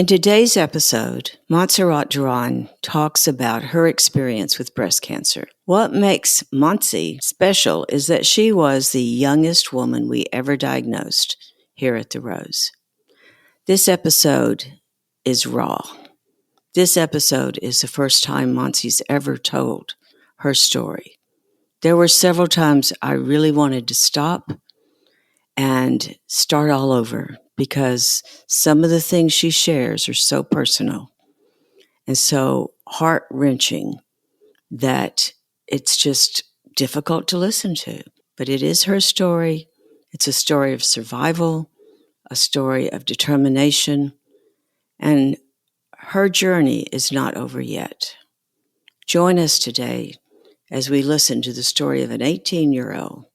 In today's episode, Monserrat Duron talks about her experience with breast cancer. What makes Monsi special is that she was the youngest woman we ever diagnosed here at the Rose. This episode is raw. This episode is the first time Monsi's ever told her story. There were several times I really wanted to stop and start all over because some of the things she shares are so personal and so heart-wrenching that it's just difficult to listen to. But it is her story. It's a story of survival, a story of determination, and her journey is not over yet. Join us today as we listen to the story of an 18-year-old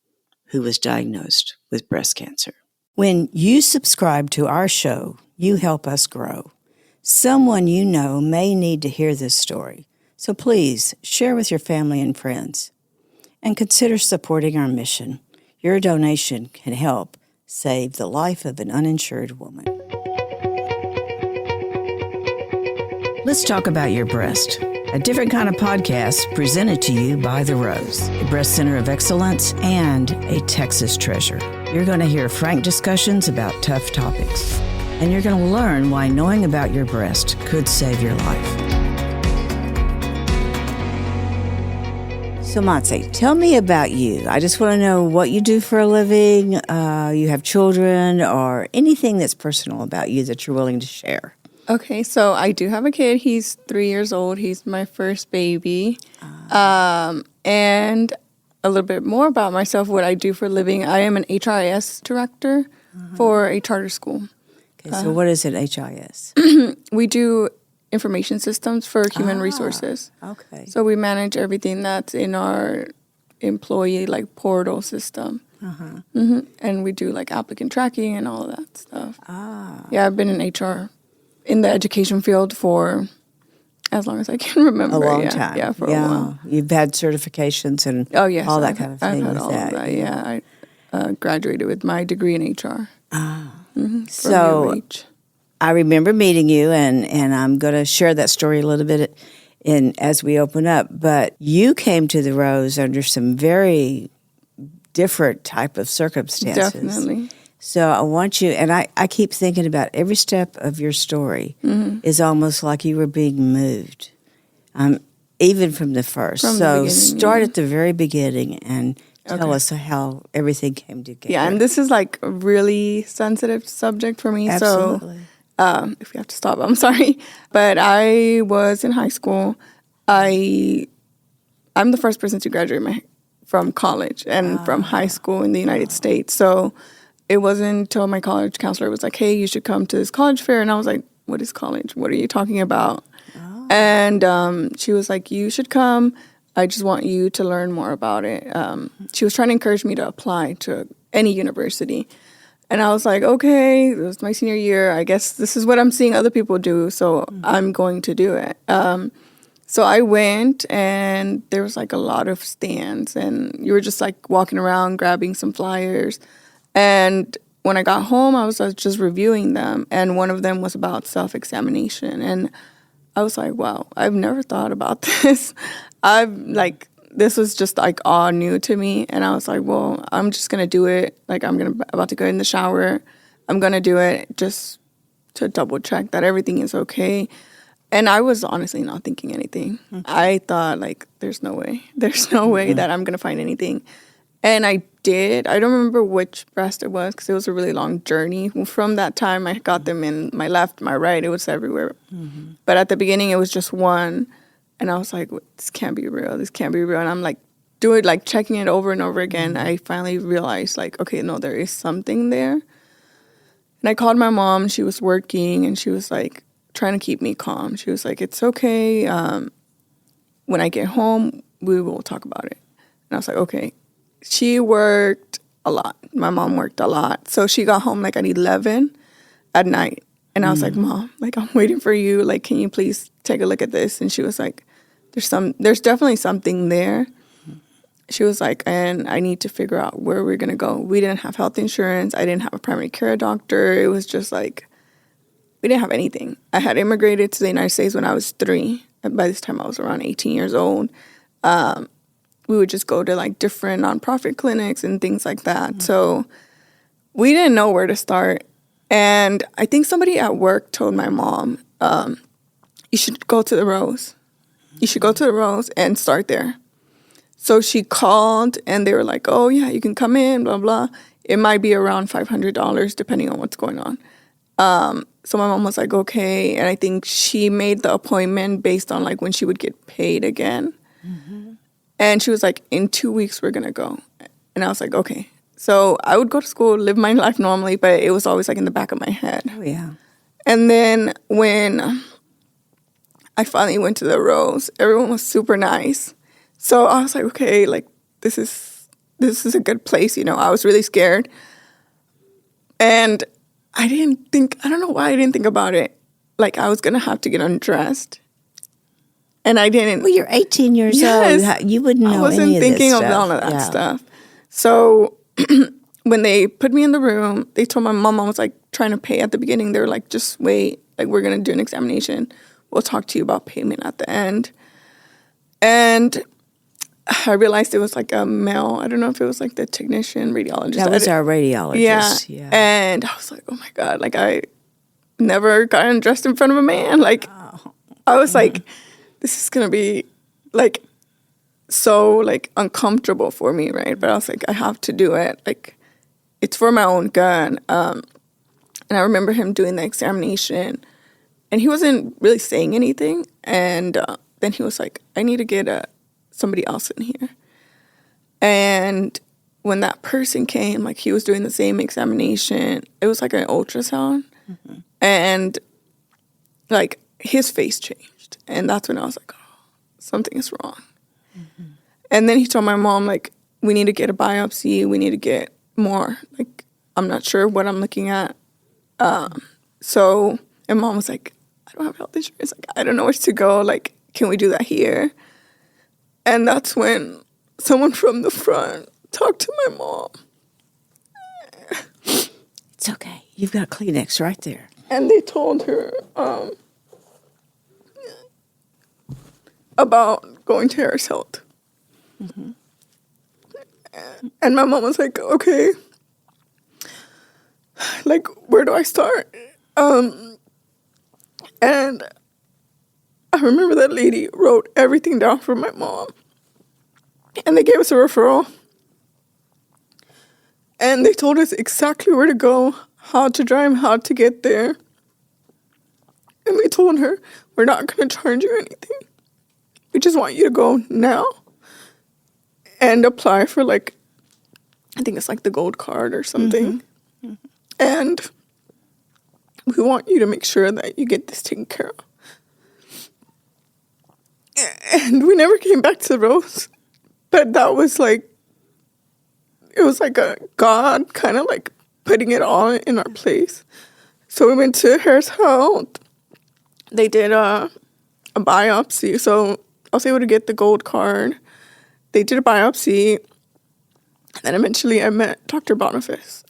who was diagnosed with breast cancer. When you subscribe to our show, you help us grow. Someone you know may need to hear this story, so please share with your family and friends. And consider supporting our mission. Your donation can help save the life of an uninsured woman. Let's talk about your breast. A different kind of podcast presented to you by The Rose, a breast center of excellence and a Texas treasure. You're going to hear frank discussions about tough topics, and you're going to learn why knowing about your breast could save your life. So, Monse, tell me about you. I just want to know what you do for a living, you have children, or anything that's personal about you that you're willing to share. Okay, so I do have a kid. He's 3 years old. He's my first baby. And a little bit more about myself, what I do for a living. I am an HRIS director for a charter school. Okay, so what is an HIS? We do information systems for human resources. Okay. So we manage everything that's in our employee portal system. And we do applicant tracking and all of that stuff. Yeah, I've been in HR in the education field for as long as I can remember. A long time. Yeah, for a while. You've had certifications and all that kind of thing. I've had all of that, yeah. I graduated with my degree in HR. So I remember meeting you, and I'm going to share that story a little bit as we open up. But you came to the Rose under some very different type of circumstances. Definitely. So I want you, and I keep thinking about every step of your story is almost like you were being moved, even from the first. Start at the very beginning and tell us how everything came together. Yeah, and this is a really sensitive subject for me. Absolutely. So if we have to stop, I'm sorry. But I was in high school. I'm the first person to graduate from college and from high school in the United States. So it wasn't until my college counselor was like, hey, you should come to this college fair. And I was like, what is college? What are you talking about? And she was like, you should come. I just want you to learn more about it. She was trying to encourage me to apply to any university. And I was like, okay, it was my senior year. I guess this is what I'm seeing other people do, so I'm going to do it. So I went, and there was a lot of stands. And you were just walking around, grabbing some flyers. And when I got home, I was just reviewing them, and one of them was about self-examination. And I was like, wow, I've never thought about this. This was just all new to me. And I was like, well, I'm just going to do it. I'm about to go in the shower. I'm going to do it just to double check that everything is okay. And I was honestly not thinking anything. I thought there's no way. There's no way that I'm going to find anything. And I did. I don't remember which breast it was because it was a really long journey. From that time, I got them in my left, my right. It was everywhere. But at the beginning, it was just one. And I was like, this can't be real. This can't be real. And I'm checking it over and over again. I finally realized okay, no, there is something there. And I called my mom. She was working, and she was trying to keep me calm. She was like, it's okay. When I get home, we will talk about it. And I was like, okay. She worked a lot. My mom worked a lot. So she got home at 11 at night. And I was like, Mom, I'm waiting for you. Can you please take a look at this? And she was like, there's definitely something there. She was like, and I need to figure out where we're going to go. We didn't have health insurance. I didn't have a primary care doctor. It was just we didn't have anything. I had immigrated to the United States when I was 3. And by this time, I was around 18 years old. We would just go to like different nonprofit clinics and things like that. Mm-hmm. So we didn't know where to start. And I think somebody at work told my mom, you should go to the Rose. You should go to the Rose and start there. So she called and they were like, oh, yeah, you can come in, blah, blah. It might be around $500 depending on what's going on. So my mom was like, okay. And I think she made the appointment based on like when she would get paid again. Mm-hmm. And she was like, in 2 weeks, we're going to go. And I was like, okay. So I would go to school, live my life normally, but it was always like in the back of my head. Oh, yeah. And then when I finally went to the Rose, everyone was super nice. So I was like, okay, like this is a good place, you know. I was really scared. And I don't know why I didn't think about it. Like I was going to have to get undressed. And I didn't. Well, you're 18 years old. You wouldn't know any of this stuff. I wasn't thinking of all of that stuff. So when they put me in the room, they told my mom, I was like trying to pay at the beginning. They were like, just wait. Like we're going to do an examination. We'll talk to you about payment at the end. And I realized it was like a male. I don't know if it was like the technician, radiologist. That was our radiologist. Yeah. And I was like, oh my God, like I never got undressed in front of a man. Like I was like, this is going to be like so like uncomfortable for me, right? But I was like, I have to do it. Like it's for my own good. And I remember him doing the examination and he wasn't really saying anything. And then he was like, I need to get somebody else in here. And when that person came, like he was doing the same examination. It was like an ultrasound. Mm-hmm. And like his face changed. And that's when I was like, oh, something is wrong. Mm-hmm. And then he told my mom, like, we need to get a biopsy. We need to get more. Like, I'm not sure what I'm looking at. And mom was like, I don't have health insurance. Like, I don't know where to go. Like, can we do that here? And that's when someone from the front talked to my mom. It's okay. You've got Kleenex right there. And they told her about going to Harris Health. Mm-hmm. And my mom was like, okay, like, where do I start? And I remember that lady wrote everything down for my mom. And they gave us a referral. And they told us exactly where to go, how to drive, how to get there. And we told her, we're not going to charge you anything. We just want you to go now and apply for, like, I think it's like the gold card or something. Mm-hmm. Mm-hmm. And we want you to make sure that you get this taken care of. And we never came back to the Rose. But that was like, it was like a God kind of like putting it all in our place. So we went to Harris Health. They did a biopsy. So I was able to get the gold card. They did a biopsy. And then eventually I met Dr. Bonefas.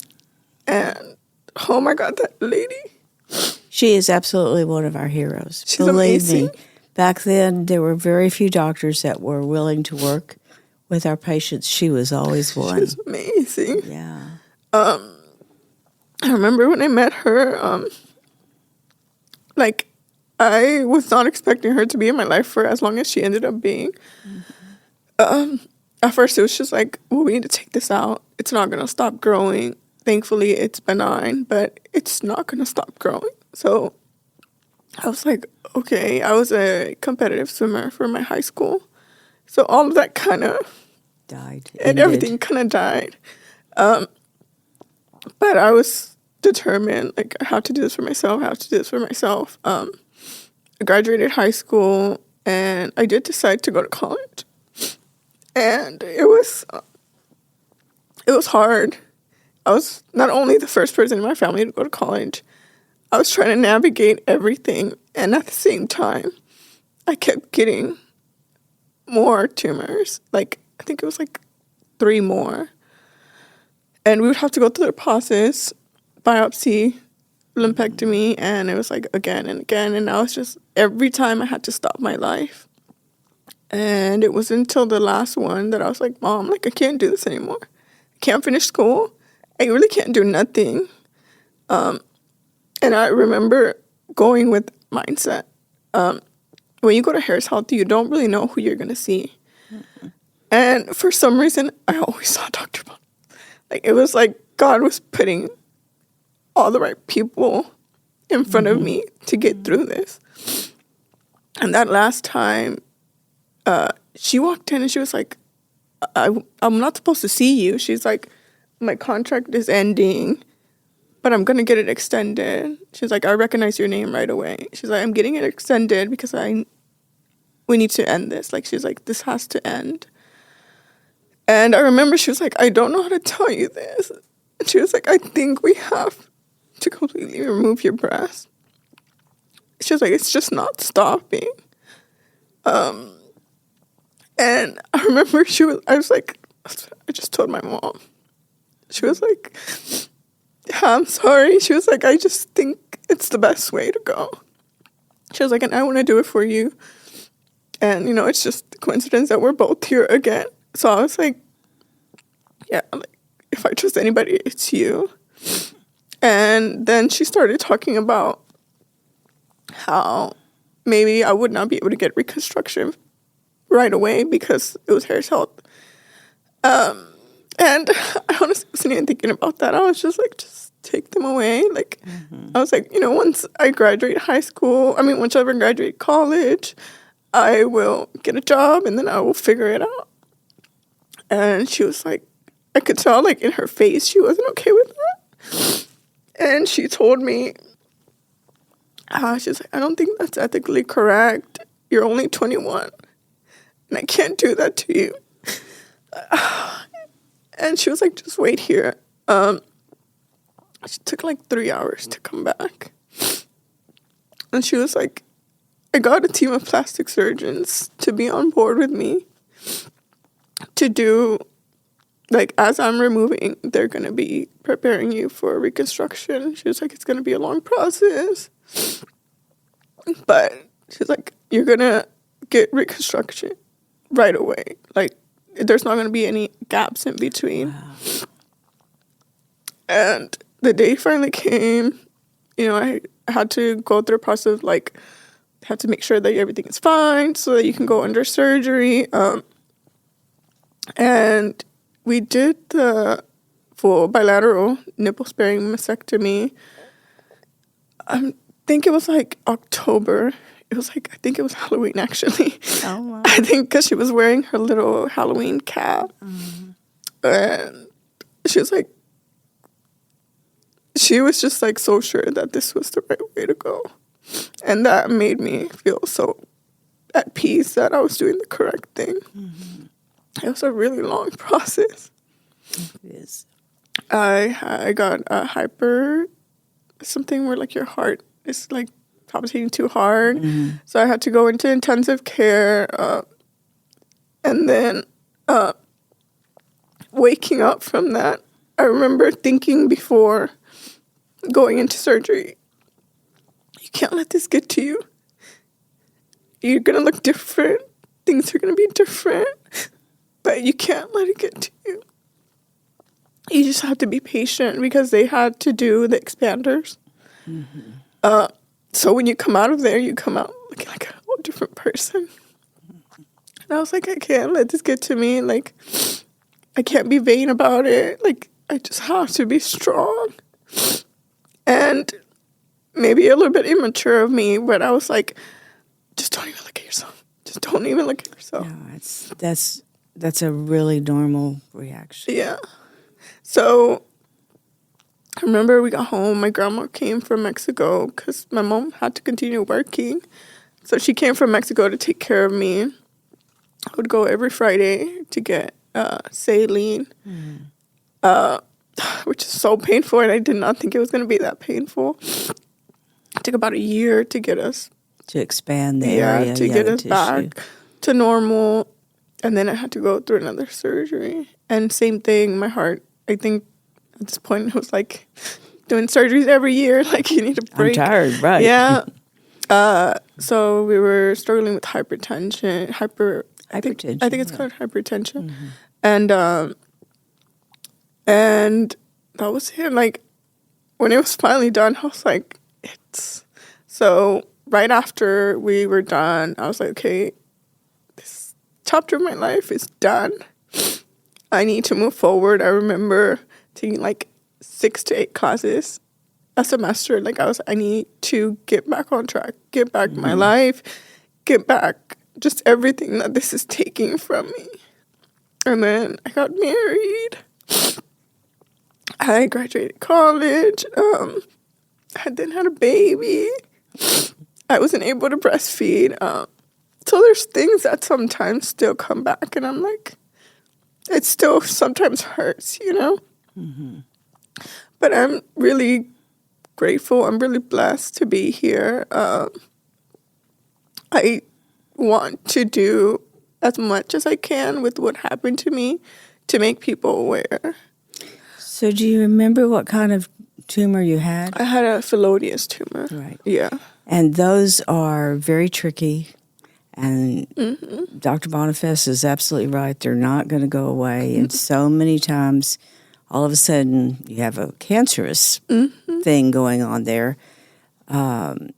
And oh my God, that lady. She is absolutely one of our heroes. She's Believe amazing. me, back then there were very few doctors that were willing to work with our patients. She was always one. She was amazing. Yeah. I remember when I met her, like, I was not expecting her to be in my life for as long as she ended up being. Mm-hmm. At first, it was just like, well, we need to take this out. It's not going to stop growing. Thankfully, it's benign, but it's not going to stop growing. So I was like, okay. I was a competitive swimmer for my high school. So all of that kind of died. And everything kind of died. But I was determined, like, I have to do this for myself. I graduated high school, and I did decide to go to college. And it was hard. I was not only the first person in my family to go to college, I was trying to navigate everything. And at the same time, I kept getting more tumors. Like, I think it was like 3 more. And we would have to go through the process, biopsy, lumpectomy, and it was like again and again, and I was just, every time I had to stop my life. And it was until the last one that I was like, Mom, like, I can't do this anymore. I can't finish school. I really can't do nothing. And I remember going with mindset. When you go to Harris Health, you don't really know who you're going to see. Mm-hmm. And for some reason, I always saw Dr. Bon. Like, it was like God was putting all the right people in front of me to get through this. And that last time, she walked in and she was like, I'm not supposed to see you. She's like, my contract is ending, but I'm going to get it extended. She's like, I recognize your name right away. She's like, I'm getting it extended because we need to end this. Like, she's like, this has to end. And I remember she was like, I don't know how to tell you this. And she was like, I think we have to completely remove your breast. She was like, it's just not stopping. And I remember I was like, I just told my mom. She was like, yeah, I'm sorry. She was like, I just think it's the best way to go. She was like, and I want to do it for you. And, it's just a coincidence that we're both here again. So I was like, yeah, like, if I trust anybody, it's you. And then she started talking about how maybe I would not be able to get reconstruction right away because it was Harris Health. And I honestly wasn't even thinking about that. I was just like, just take them away. Like, I was like, once I graduate high school, once I ever graduate college, I will get a job and then I will figure it out. And she was like, I could tell, like, in her face, she wasn't okay with that. And she told me, she's like, I don't think that's ethically correct. You're only 21. And I can't do that to you. And she was like, just wait here. She took like 3 hours to come back. And she was like, I got a team of plastic surgeons to be on board with me to do, like, as I'm removing, they're going to be preparing you for reconstruction. She was like, it's going to be a long process. But she's like, you're going to get reconstruction right away. Like, there's not going to be any gaps in between. Wow. And the day finally came, I had to go through a process of, like, had to make sure that everything is fine so that you can go under surgery. And we did the full bilateral nipple-sparing mastectomy. I think it was, like, October. It was like, I think it was Halloween, actually. Oh, wow. I think because she was wearing her little Halloween cap. Mm-hmm. And she was like, she was just, like, so sure that this was the right way to go. And that made me feel so at peace that I was doing the correct thing. Mm-hmm. It was a really long process. It is. I got a something where, like, your heart is, like, palpitating too hard. Mm-hmm. So I had to go into intensive care. And then waking up from that, I remember thinking before going into surgery, you can't let this get to you. You're going to look different. Things are going to be different. But you can't let it get to you. You just have to be patient because they had to do the expanders. Mm-hmm. So when you come out of there, you come out looking like a whole different person. And I was like, I can't let this get to me. Like, I can't be vain about it. Like, I just have to be strong. And maybe a little bit immature of me, but I was like, just don't even look at yourself. Just don't even look at yourself. No, that's a really normal reaction. Yeah. So I remember we got home. My grandma came from Mexico because my mom had to continue working. So she came from Mexico to take care of me. I would go every Friday to get saline, which is so painful, and I did not think it was going to be that painful. It took about a year to get us to expand the area, to get us back to normal, and then I had to go through another surgery. And same thing, my heart, I think at this point it was like doing surgeries every year. Like, you need a break. I'm tired, right? Yeah. So we were struggling with hypertension. Hypertension. I think it's called hypertension. Mm-hmm. And that was it. Like, when it was finally done, I was like, So right after we were done, I was like, okay, this chapter of my life is done. I need to move forward. I remember taking like 6 to 8 classes a semester. Like, I need to get back on track, get back my life, get back just everything that this is taking from me. And then I got married. I graduated college. I then had a baby. I wasn't able to breastfeed. So there's things that sometimes still come back, and I'm like, it still sometimes hurts, you know? Mm-hmm. But I'm really grateful. I'm really blessed to be here. I want to do as much as I can with what happened to me to make people aware. So do you remember what kind of tumor you had? I had a phyllodes tumor. Right. Yeah. And those are very tricky. And Dr. Bonefas is absolutely right. They're not going to go away. And so many times, all of a sudden, you have a cancerous thing going on there. And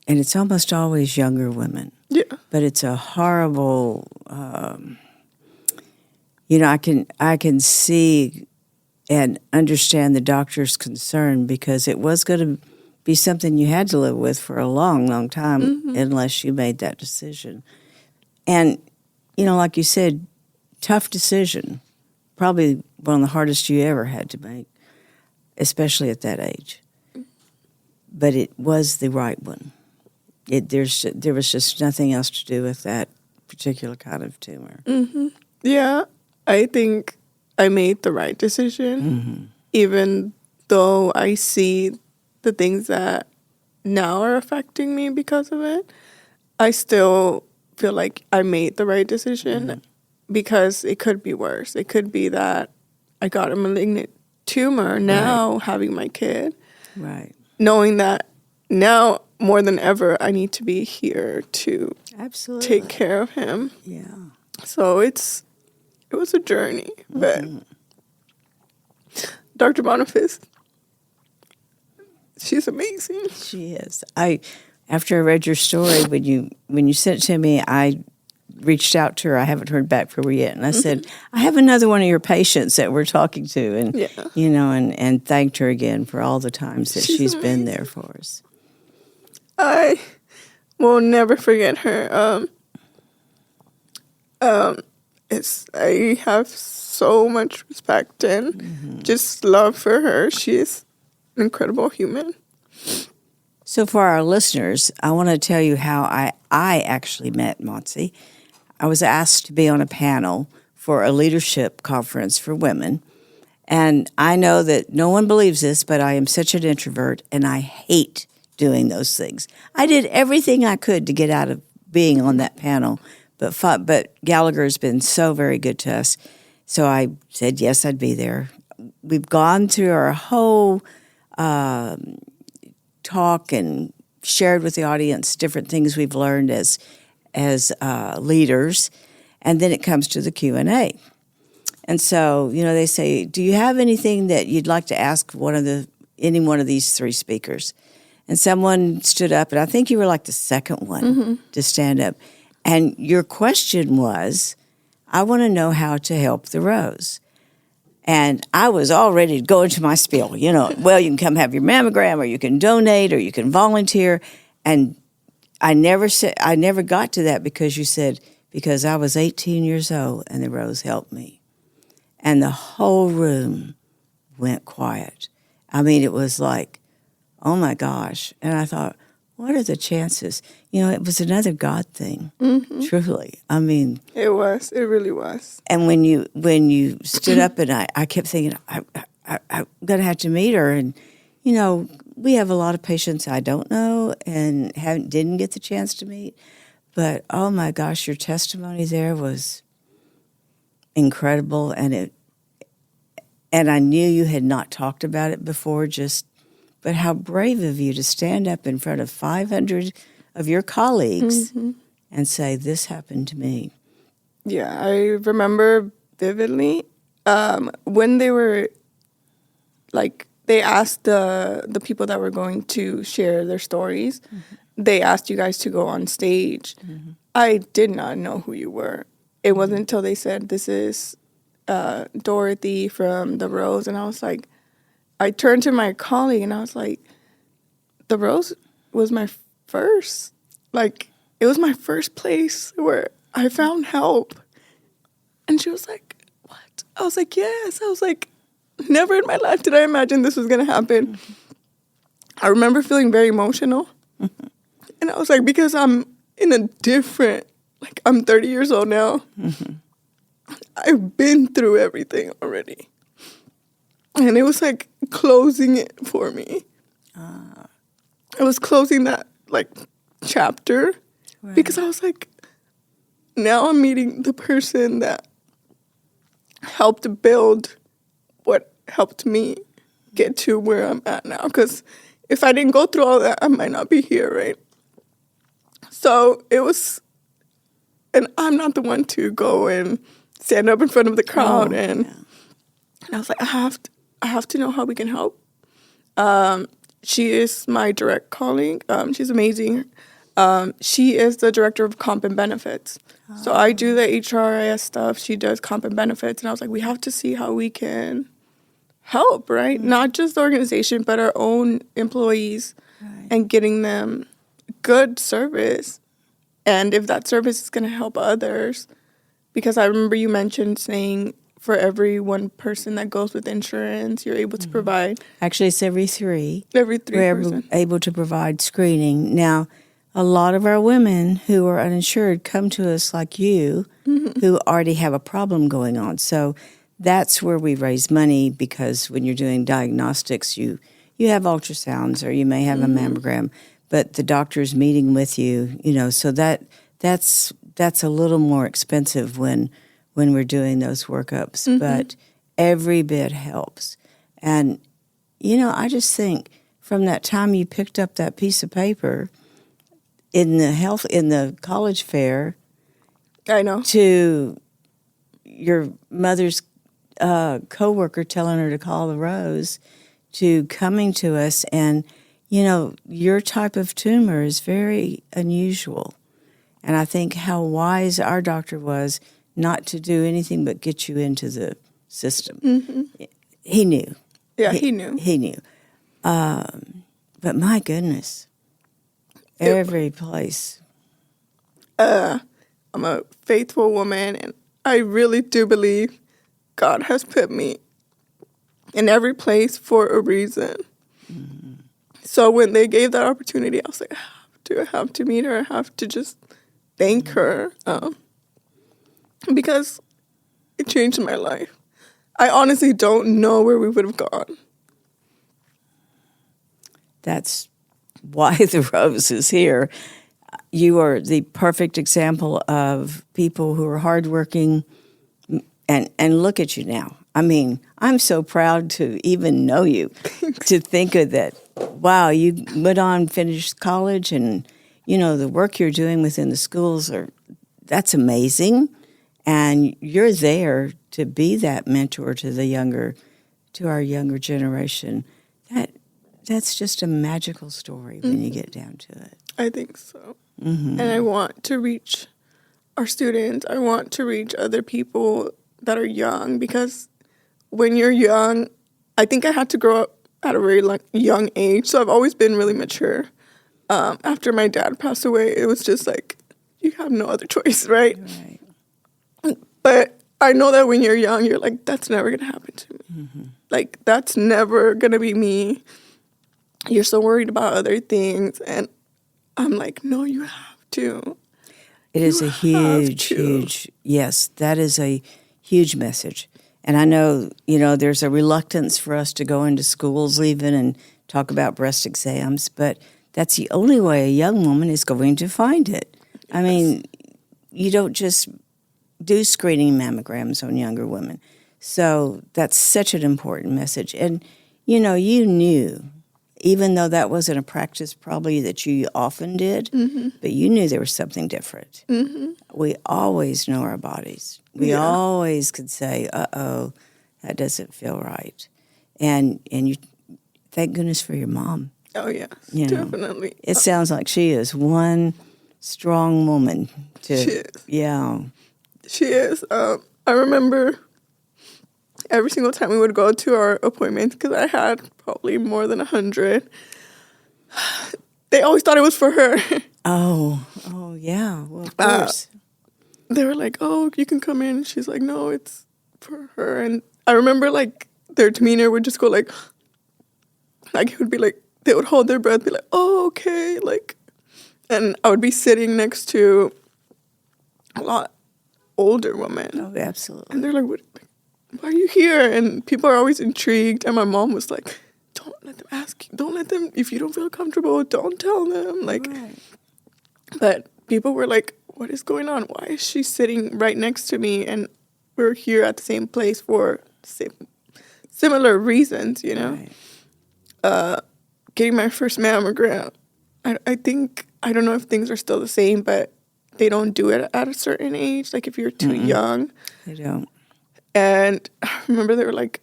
it's almost always younger women. Yeah. But it's a horrible, I can see and understand the doctor's concern, because it was going to be something you had to live with for a long, long time unless you made that decision. And, like you said, tough decision, probably one of the hardest you ever had to make, especially at that age. But it was the right one. There was just nothing else to do with that particular kind of tumor. Mm-hmm. Yeah, I think I made the right decision, even though I see the things that now are affecting me because of it. I still feel like I made the right decision because it could be worse. It could be that I got a malignant tumor now having my kid. Right. Knowing that now more than ever I need to be here to take care of him. Yeah. So it was a journey, but Dr. Bonefas, she's amazing. She is. After I read your story, when you sent it to me, I reached out to her. I haven't heard back from her yet, and I said, I have another one of your patients that we're talking to, and and thanked her again for all the times that she's been there for us. I will never forget her. I have so much respect and just love for her. She is an incredible human. So for our listeners, I want to tell you how I actually met Montse. I was asked to be on a panel for a leadership conference for women. And I know that no one believes this, but I am such an introvert, and I hate doing those things. I did everything I could to get out of being on that panel, but Gallagher has been so very good to us. So I said, yes, I'd be there. We've gone through our whole talk and shared with the audience different things we've learned as leaders, and then it comes to the Q&A. And so, they say, do you have anything that you'd like to ask any one of these 3 speakers? And someone stood up, and I think you were like the second one to stand up. And your question was, I want to know how to help the rose. And I was all ready to go into my spiel. Well, you can come have your mammogram, or you can donate, or you can volunteer. And I never got to that because you said, because I was 18 years old and the rose helped me. And the whole room went quiet. I mean, it was like, oh my gosh. And I thought, what are the chances? It was another God thing, truly. I mean. It was. It really was. And when you stood up, and I kept thinking, I'm going to have to meet her. And, we have a lot of patients I don't know and didn't get the chance to meet. But, oh my gosh, your testimony there was incredible. And I knew you had not talked about it before, just but how brave of you to stand up in front of 500 of your colleagues and say, this happened to me. Yeah, I remember vividly when they were, like, they asked the people that were going to share their stories, they asked you guys to go on stage. I did not know who you were. It wasn't until they said, this is Dorothy from The Rose, and I was like, I turned to my colleague and I was like, The Rose was my first, like, it was my first place where I found help. And she was like, what? I was like, yes. I was like, never in my life did I imagine this was going to happen. I remember feeling very emotional. And I was like, because I'm in a different, like, I'm 30 years old now. I've been through everything already. And it was like closing it for me. It was closing that, like, chapter. Right. Because I was like, now I'm meeting the person that helped build what helped me get to where I'm at now. Because if I didn't go through all that, I might not be here, right? So it was, and I'm not the one to go and stand up in front of the crowd. And I was like, I have to know how we can help. She is my direct colleague. She's amazing. She is the director of comp and benefits. So I do the HRIS stuff. She does comp and benefits. And I was like, we have to see how we can help, right? Not just the organization, but our own employees and getting them good service. And if that service is going to help others, because I remember you mentioned saying for every one person that goes with insurance, you're able to provide. Actually, it's every three. Every three We're able to provide screening. Now, a lot of our women who are uninsured come to us like you, who already have a problem going on. So that's where we raise money, because when you're doing diagnostics, you have ultrasounds or you may have a mammogram, but the doctor's meeting with you, so that's a little more expensive when we're doing those workups, but every bit helps. And, I just think from that time you picked up that piece of paper in the college fair, I know, to your mother's coworker telling her to call the Rose, to coming to us, and, your type of tumor is very unusual. And I think how wise our doctor was not to do anything but get you into the system. He knew. Yeah, he knew. He knew. But my goodness, every place. I'm a faithful woman, and I really do believe God has put me in every place for a reason. So when they gave that opportunity, I was like, I have to meet her. I have to just thank her, because it changed my life. I honestly don't know where we would have gone. That's why the Rose is here. You are the perfect example of people who are hardworking, and look at you now. I mean, I'm so proud to even know you, to think of that. Wow, you went on, finished college, and, the work you're doing within the schools that's amazing. And you're there to be that mentor to our younger generation. That's just a magical story when you get down to it. I think so. And I want to reach our students. I want to reach other people that are young, because when you're young, I think I had to grow up at a very young age. So I've always been really mature. After my dad passed away, it was just like, you have no other choice, right? But I know that when you're young, you're like, that's never going to happen to me. Like, that's never going to be me. You're so worried about other things. And I'm like, no, you have to. It is a huge, yes, that is a huge message. And I know, there's a reluctance for us to go into schools even and talk about breast exams, but that's the only way a young woman is going to find it. Yes. I mean, you don't just do screening mammograms on younger women. So that's such an important message. And, you knew even though that wasn't a practice probably that you often did, but you knew there was something different. We always know our bodies. We always could say, uh-oh, that doesn't feel right. And you thank goodness for your mom. Oh, yeah, definitely. It sounds like she is one strong woman. She is. Yeah. She is. I remember every single time we would go to our appointments, because I had probably more than 100, they always thought it was for her. Oh, yeah. Well, of course. They were like, oh, you can come in. She's like, no, it's for her. And I remember, like, their demeanor would just go like it would be like, they would hold their breath, be like, oh, okay. Like, and I would be sitting next to a lot older women. Oh, absolutely. And they're like, why are you here? And people are always intrigued. And my mom was like, don't let them ask you. Don't let them, if you don't feel comfortable, don't tell them. Like, right. But people were like, what is going on? Why is she sitting right next to me? And we're here at the same place for similar reasons, you know? Right. Getting my first mammogram. I think, I don't know if things are still the same, but they don't do it at a certain age. Like if you're too young. They don't. And I remember they were like,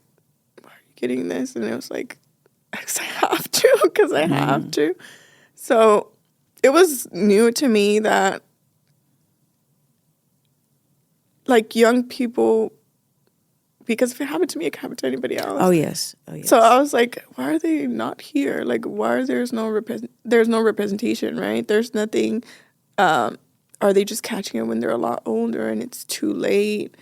why are you getting this? And it was like, because I have to, because I have to. So it was new to me that, like, young people, because if it happened to me, it could happen to anybody else. Oh, yes. So I was like, why are they not here? Like, why there's no representation, right? There's nothing. Are they just catching it when they're a lot older and it's too late?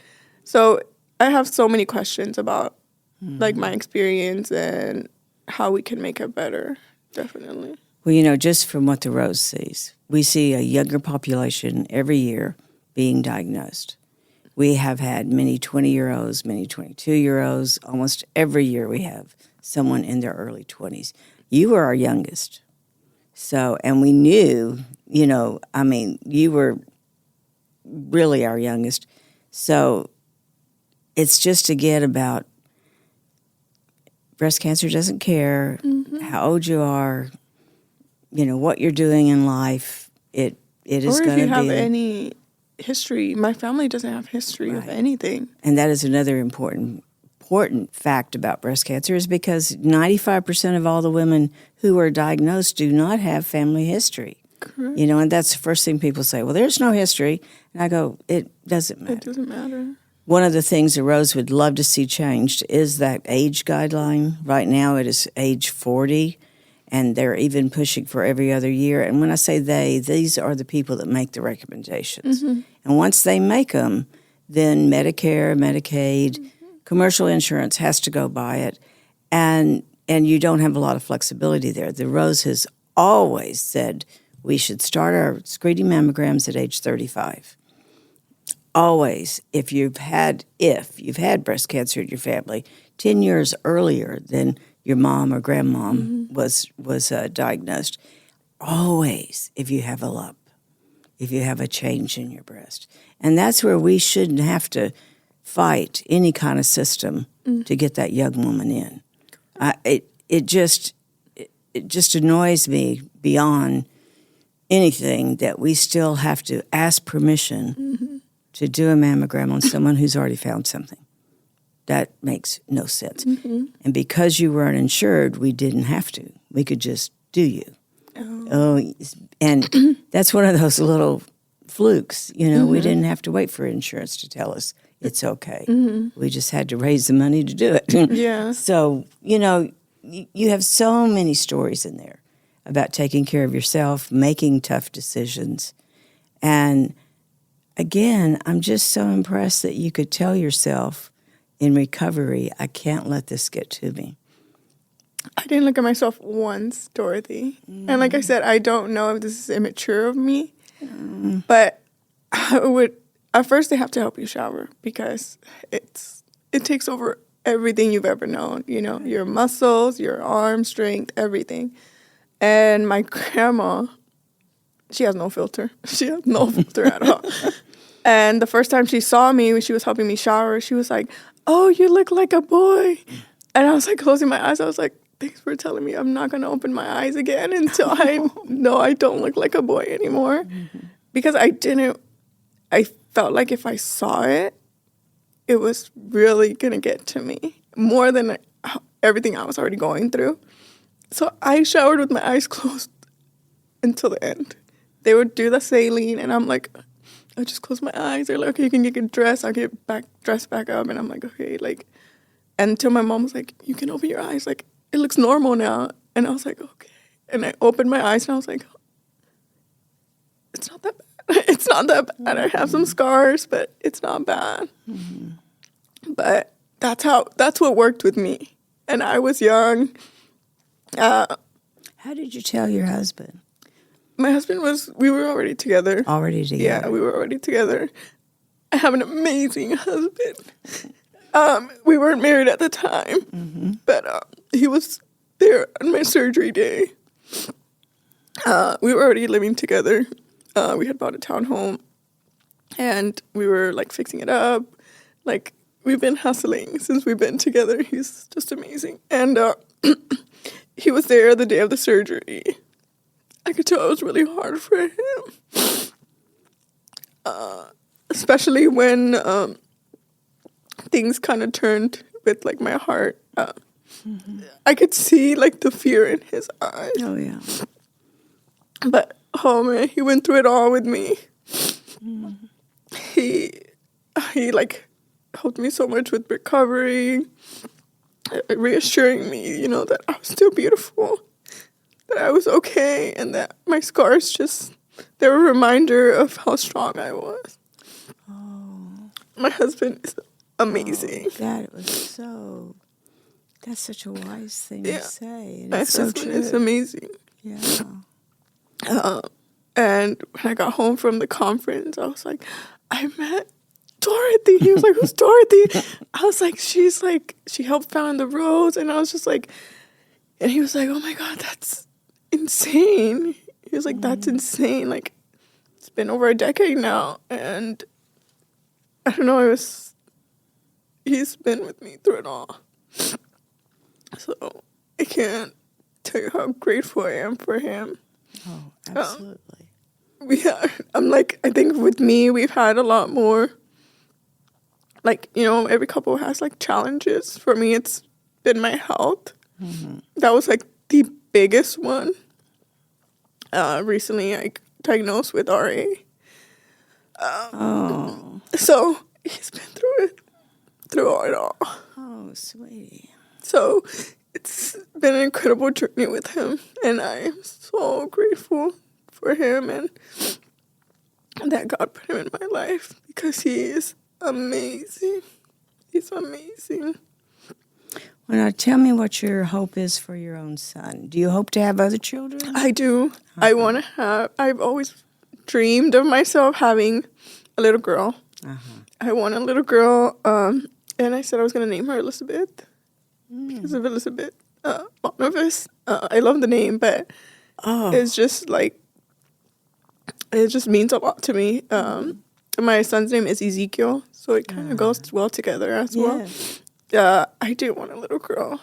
So I have so many questions about, like, my experience and how we can make it better, definitely. Well, you know, just from what the Rose sees, we see a younger population every year being diagnosed. We have had many 20-year-olds, many 22-year-olds. Almost every year we have someone in their early 20s. You were our youngest. So, and we knew, you know, I mean, you were really our youngest. So it's just again about breast cancer doesn't care how old you are, you know, what you're doing in life. It is going to be. Or if you have any history. My family doesn't have history of anything. And that is another important fact about breast cancer, is because 95% of all the women who are diagnosed do not have family history. Correct. You know, and that's the first thing people say, well, there's no history. And I go, it doesn't matter. It doesn't matter. One of the things that Rose would love to see changed is that age guideline. Right now it is age 40, and they're even pushing for every other year. And when I say they, these are the people that make the recommendations. And once they make them, then Medicare, Medicaid, commercial insurance has to go by it. And you don't have a lot of flexibility there. The Rose has always said we should start our screening mammograms at age 35. Always, if you've had breast cancer in your family 10 years earlier than your mom or grandmom was diagnosed, always, if you have a lump, if you have a change in your breast. And that's where we shouldn't have to fight any kind of system to get that young woman in. It just annoys me beyond anything that we still have to ask permission to do a mammogram on someone who's already found something. That makes no sense. And because you were uninsured, we didn't have to. We could just do you. And that's one of those little flukes. You know, we didn't have to wait for insurance to tell us it's okay. We just had to raise the money to do it. Yeah. So, you know, you have so many stories in there about taking care of yourself, making tough decisions. And again, I'm just so impressed that you could tell yourself in recovery, I can't let this get to me. I didn't look at myself once, Dorothy. And like I said, I don't know if this is immature of me, but I would, at first they have to help you shower because it takes over everything you've ever known, you know, your muscles, your arm strength, everything. And my grandma, she has no filter. She has no filter at all. And the first time she saw me when she was helping me shower, she was like, oh, you look like a boy. And I was like closing my eyes. I was like, thanks for telling me I'm not going to open my eyes again until I know I don't look like a boy anymore. Because I felt like if I saw it, it was really going to get to me more than everything I was already going through. So I showered with my eyes closed until the end. They would do the saline, and I'm like, I just close my eyes. They're like, okay, you can get dressed. I'll get dressed back up. And I'm like, okay, like, and until my mom was like, you can open your eyes. Like, it looks normal now. And I was like, okay. And I opened my eyes, and I was like, it's not that bad. It's not that bad. I have some scars, but it's not bad. But that's what worked with me. And I was young. How did you tell your husband? My husband we were already together. Already together? Yeah, we were already together. I have an amazing husband. We weren't married at the time, but he was there on my surgery day. We were already living together. We had bought a townhome, and we were, like, fixing it up. Like, we've been hustling since we've been together. He's just amazing. And he was there the day of the surgery. I could tell it was really hard for him. Especially when things kind of turned with, like, my heart. I could see, like, the fear in his eyes. Oh, yeah. But, oh, man, he went through it all with me. He, like, helped me so much with recovery, reassuring me, you know, that I was still beautiful, that I was okay, and that my scars they're a reminder of how strong I was. Oh. My husband is amazing. God, that's such a wise thing to say. And my husband is amazing. Yeah. And when I got home from the conference, I was like, I met Dorothy. He was like, who's Dorothy? I was like, she's like, she helped found the roads. And I was just like, and he was like, oh my God, that's insane. He was like, that's insane. Like, it's been over a decade now. And I don't know, he's been with me through it all. So I can't tell you how grateful I am for him. Oh, absolutely. I think with me, we've had a lot more, like, you know, every couple has, like, challenges. For me, it's been my health. That was, like, the biggest one. Recently, I diagnosed with RA. So he's been through it all. Oh, sweetie. So it's been an incredible journey with him, and I am so grateful for him and that God put him in my life, because he is amazing. He's amazing. Well, now tell me what your hope is for your own son. Do you hope to have other children? I do. I've always dreamed of myself having a little girl. I want a little girl, and I said I was going to name her Elizabeth because of Elizabeth Bonefas. I love the name, but it's just like, it just means a lot to me. My son's name is Ezekiel, so it kind of goes well together as well. I do want a little girl.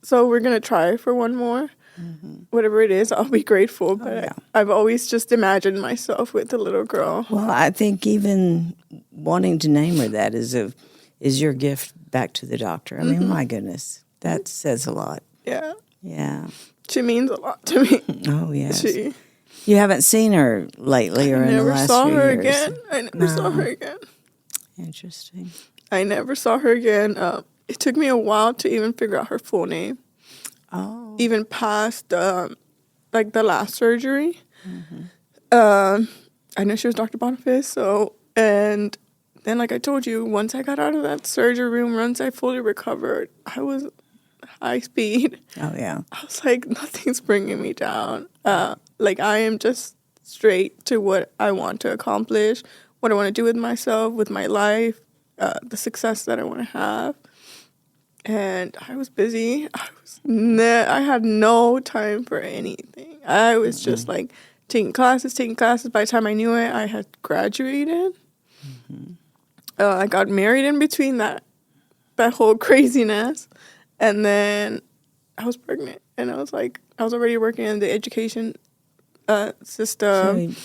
So we're going to try for one more. Whatever it is, I'll be grateful. But I've always just imagined myself with a little girl. Well, I think even wanting to name her that is your gift back to the doctor. I mean, my goodness, that says a lot. Yeah. Yeah. She means a lot to me. Oh, yes. You haven't seen her lately or in the last few years? I never saw her again. Interesting. I never saw her again. It took me a while to even figure out her full name. Oh. Even past, like, the last surgery. I know she was Dr. Bonefas, and then, like I told you, once I got out of that surgery room, once I fully recovered, I was high speed. Oh, yeah. I was like, nothing's bringing me down. Like, I am just straight to what I want to accomplish, what I want to do with myself, with my life, the success that I want to have. And I was busy. I had no time for anything. I was just, like, taking classes. By the time I knew it, I had graduated. I got married in between that whole craziness. And then I was pregnant, and I was already working in the education system. So,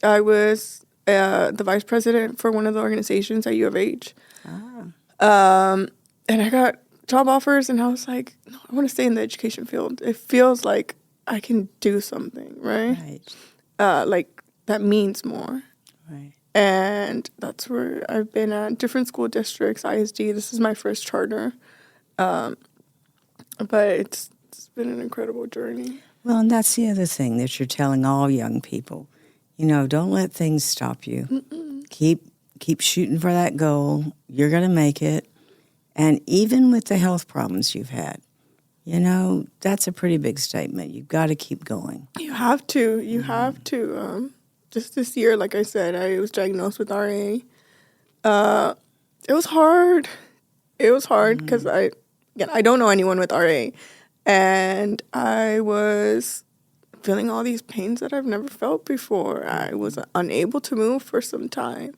I was the vice president for one of the organizations at U of H. And I got job offers, and I was like, no, I want to stay in the education field. It feels like I can do something, right? Like that means more. Right. And that's where I've been at different school districts, ISD. This is my first charter. But it's been an incredible journey. Well, and that's the other thing that you're telling all young people. Don't let things stop you. Mm-mm. Keep shooting for that goal. You're going to make it. And even with the health problems you've had, that's a pretty big statement. You've got to keep going. You have to. You have to. Just this year, like I said, I was diagnosed with RA. It was hard. It was hard because I don't know anyone with RA. And I was feeling all these pains that I've never felt before. I was unable to move for some time.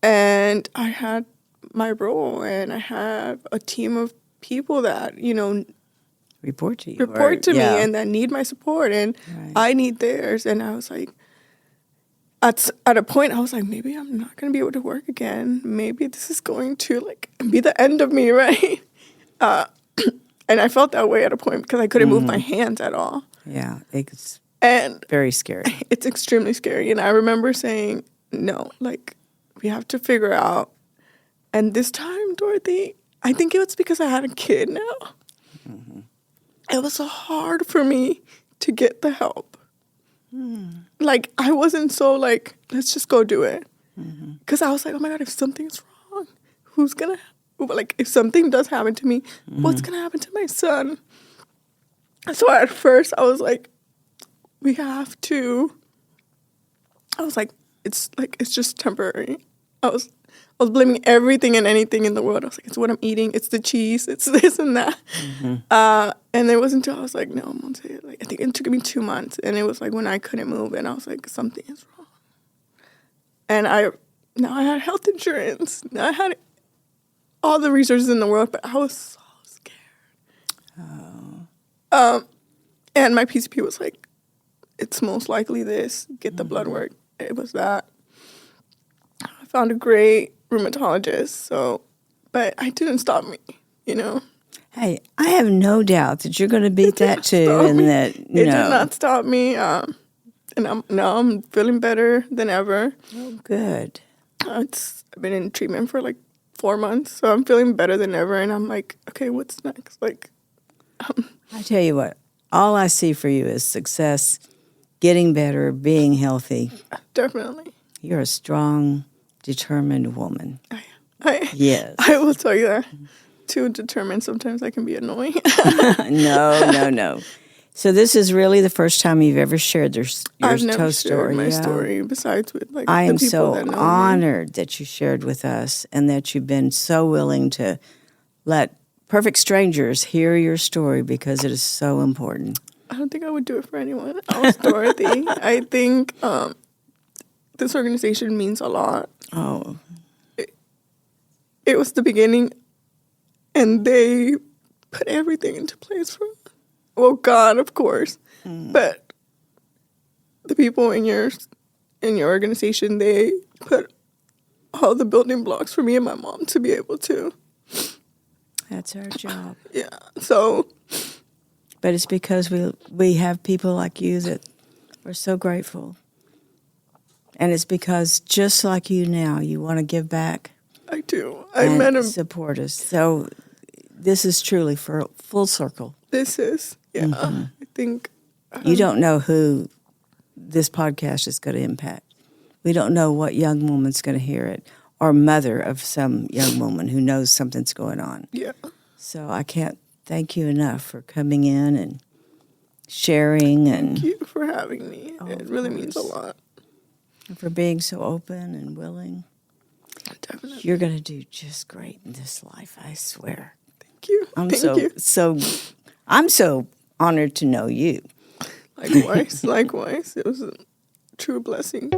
And I had my role, and I have a team of people that, report to you. Me and that need my support, and I need theirs. And I was like, at a point, I was like, maybe I'm not going to be able to work again. Maybe this is going to be the end of me, right? And I felt that way at a point because I couldn't move my hands at all. Yeah, it's and very scary. It's extremely scary. And I remember saying, no, we have to figure out. And this time, Dorothy, I think it was because I had a kid now. Mm-hmm. It was so hard for me to get the help. I wasn't so let's just go do it. Because I was like, oh my God, if something's wrong, who's going to, if something does happen to me, what's going to happen to my son? So at first I was like, we have to, it's just temporary. I was blaming everything and anything in the world. I was like, it's what I'm eating. It's the cheese. It's this and that. And it wasn't until I was like, no, Montserrat. I think it took me 2 months. And it was when I couldn't move. And I was like, something is wrong. And now I had health insurance. Now I had all the resources in the world. But I was so scared. And my PCP was like, it's most likely this. Get the blood work. It was that. I found a great rheumatologist, but it didn't stop me, Hey, I have no doubt that you're going to beat that too, and that it did not stop me. And I'm feeling better than ever. Oh, good. I've been in treatment for 4 months, so I'm feeling better than ever. And I'm like, okay, what's next? I tell you what, all I see for you is success, getting better, being healthy. Definitely. You're a strong, determined woman. Yes. I will tell you that. Too determined, sometimes I can be annoying. No. So this is really the first time you've ever shared your I've never story. shared my story, besides with I am the people so that know honored that you shared with us and that you've been so willing to let perfect strangers hear your story because it is so important. I don't think I would do it for anyone else, Dorothy. I think this organization means a lot. Oh. It was the beginning, and they put everything into place for us. Well, God, of course. But the people in your organization, they put all the building blocks for me and my mom to be able to. That's our job. Yeah. So. But it's because we have people like you that we're so grateful. And it's because just like you now, you want to give back. I do. I met him. Support us. So this is truly for full circle. This is, yeah. I think. You don't know who this podcast is going to impact. We don't know what young woman's going to hear it, or mother of some young woman who knows something's going on. Yeah. So I can't thank you enough for coming in and sharing. Thank you for having me. It really means a lot. And for being so open and willing. Definitely. You're going to do just great in this life, I swear. Thank you. I'm so honored to know you. Likewise. It was a true blessing.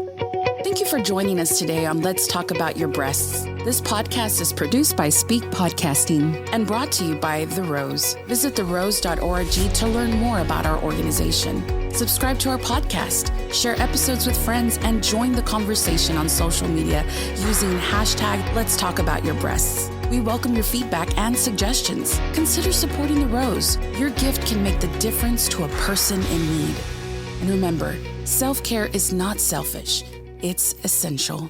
Thank you for joining us today on Let's Talk About Your Breasts. This podcast is produced by Speak Podcasting and brought to you by The Rose. Visit therose.org to learn more about our organization. Subscribe to our podcast, share episodes with friends, and join the conversation on social media using hashtag Let's Talk About Your Breasts. We welcome your feedback and suggestions. Consider supporting The Rose. Your gift can make the difference to a person in need. And remember, self-care is not selfish. It's essential.